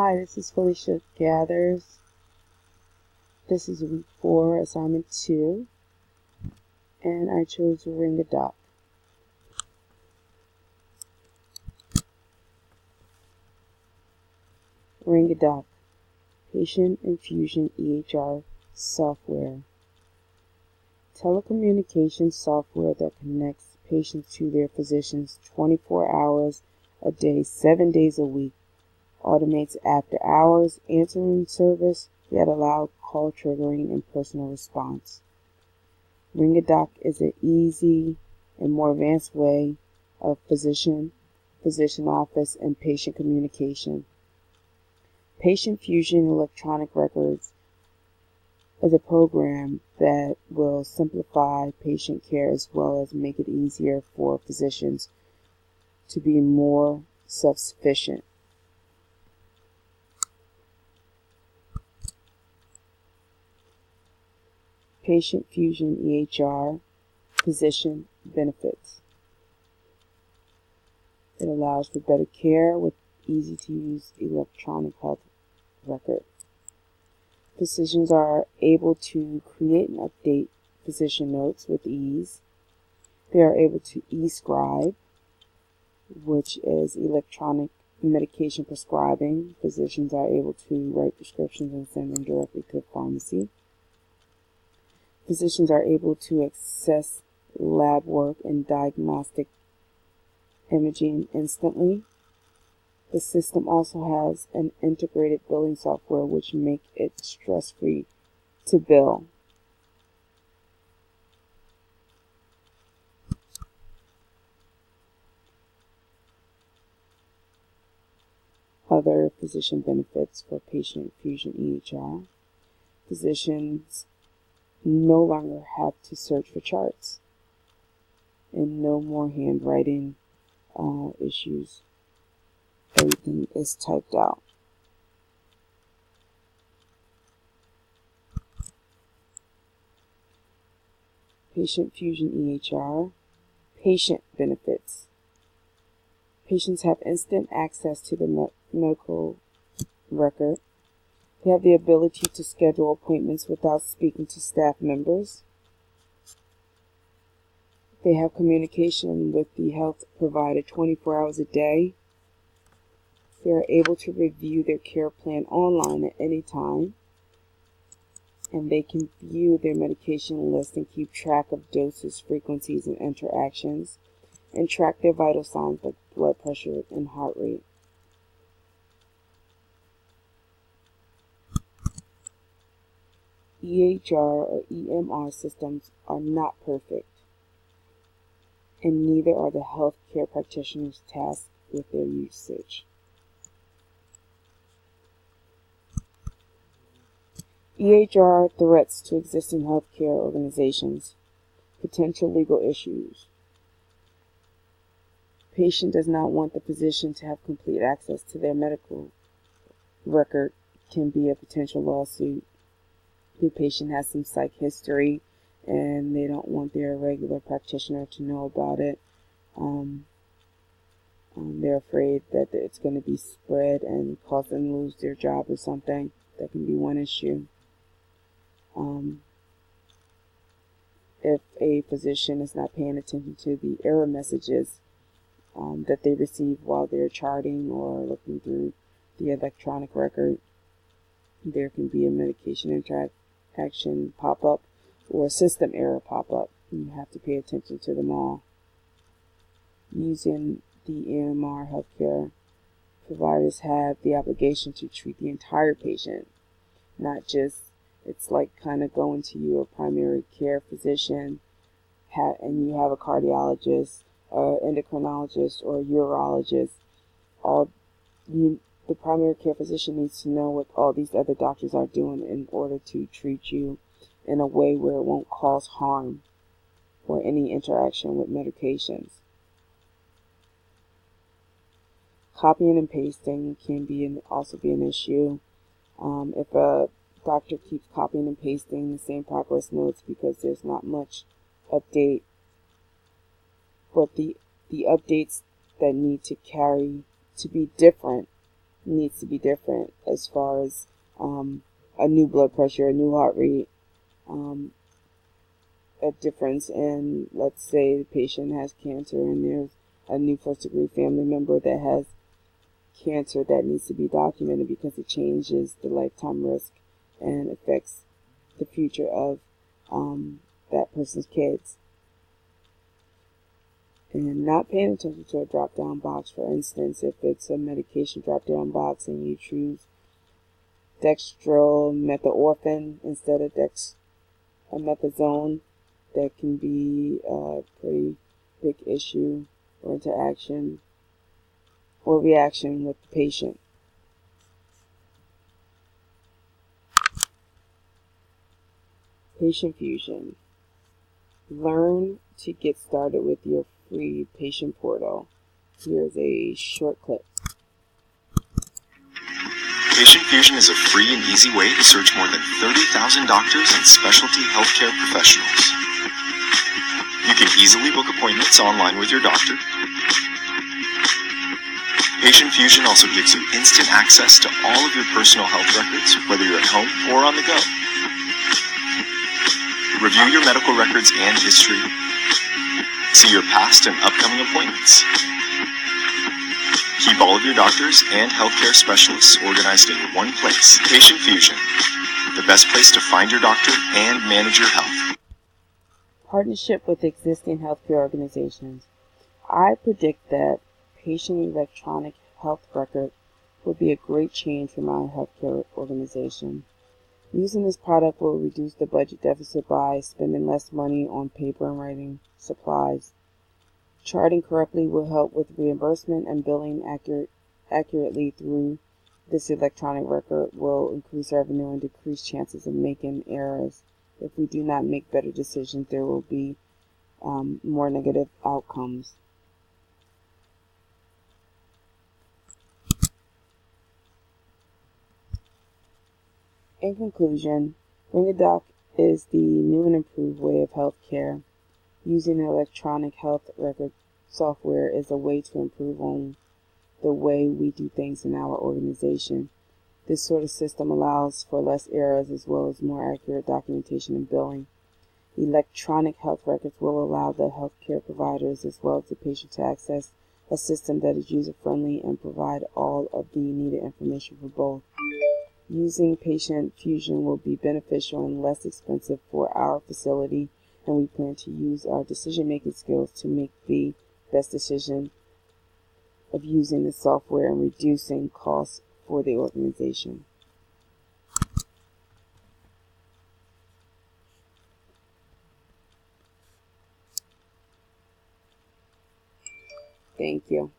Hi, this is Felicia Gathers. This is week 4, assignment 2, and I chose ring a doc. Ring a doc, patient infusion EHR software. Telecommunications software that connects patients to their physicians 24 hours a day, 7 days a week. Automates after hours answering service, yet allow call triggering and personal response. Ring a doc is an easy and more advanced way of physician office, and patient communication. Patient Fusion Electronic Records is a program that will simplify patient care as well as make it easier for physicians to be more self-sufficient. Patient Fusion EHR physician benefits. It allows for better care with easy-to-use electronic health record. Physicians are able to create and update physician notes with ease. They are able to e-scribe, which is electronic medication prescribing. Physicians are able to write prescriptions and send them directly to the pharmacy. Physicians are able to access lab work and diagnostic imaging instantly. The system also has an integrated billing software which makes it stress-free to bill. Other physician benefits for Patient Fusion EHR. Physicians no longer have to search for charts and no more handwriting issues. Everything is typed out. Patient Fusion EHR. Patient benefits. Patients have instant access to the medical record. They have the ability to schedule appointments without speaking to staff members. They have communication with the health provider 24 hours a day. They are able to review their care plan online at any time. And they can view their medication list and keep track of doses, frequencies, and interactions, and track their vital signs like blood pressure and heart rate. EHR or EMR systems are not perfect, and neither are the healthcare practitioners tasked with their usage. EHR threats to existing healthcare organizations. Potential legal issues. Patient does not want the physician to have complete access to their medical record. Can be a potential lawsuit. The patient has some psych history and they don't want their regular practitioner to know about it. They're afraid that it's going to be spread and cause them to lose their job or something. That can be one issue. If a physician is not paying attention to the error messages that they receive while they're charting or looking through the electronic record, there can be a medication interaction pop-up or a system error pop-up. You have to pay attention to them all. Using the EMR healthcare, providers have the obligation to treat the entire patient, not just, it's like kind of going to your primary care physician and you have a cardiologist or endocrinologist or urologist. The primary care physician needs to know what all these other doctors are doing in order to treat you in a way where it won't cause harm or any interaction with medications. Copying and pasting can also be an issue. If a doctor keeps copying and pasting the same progress notes because there's not much update, but the updates that need to be different needs to be different as far as a new blood pressure, a new heart rate, a difference in, let's say the patient has cancer and there's a new first degree family member that has cancer that needs to be documented because it changes the lifetime risk and affects the future of that person's kids. And not paying attention to a drop-down box. For instance, if it's a medication drop-down box and you choose dextromethorphan instead of dexamethasone, that can be a pretty big issue or interaction or reaction with the patient. Patient Fusion. Learn to get started with your free patient portal. Here's a short clip. Patient Fusion is a free and easy way to search more than 30,000 doctors and specialty healthcare professionals. You can easily book appointments online with your doctor. Patient Fusion also gives you instant access to all of your personal health records, whether you're at home or on the go. Review your medical records and history. See your past and upcoming appointments. Keep all of your doctors and healthcare specialists organized in one place. Patient Fusion, the best place to find your doctor and manage your health. Partnership with existing healthcare organizations. I predict that patient electronic health record would be a great change for my healthcare organization. Using this product will reduce the budget deficit by spending less money on paper and writing supplies. Charting correctly will help with reimbursement, and billing accurately through this electronic record will increase revenue and decrease chances of making errors. If we do not make better decisions, there will be more negative outcomes. In conclusion, Ring a Doc is the new and improved way of healthcare. Using electronic health record software is a way to improve on the way we do things in our organization. This sort of system allows for less errors as well as more accurate documentation and billing. Electronic health records will allow the healthcare providers as well as the patient to access a system that is user-friendly and provide all of the needed information for both. Using Patient Fusion will be beneficial and less expensive for our facility, and we plan to use our decision-making skills to make the best decision of using the software and reducing costs for the organization. Thank you.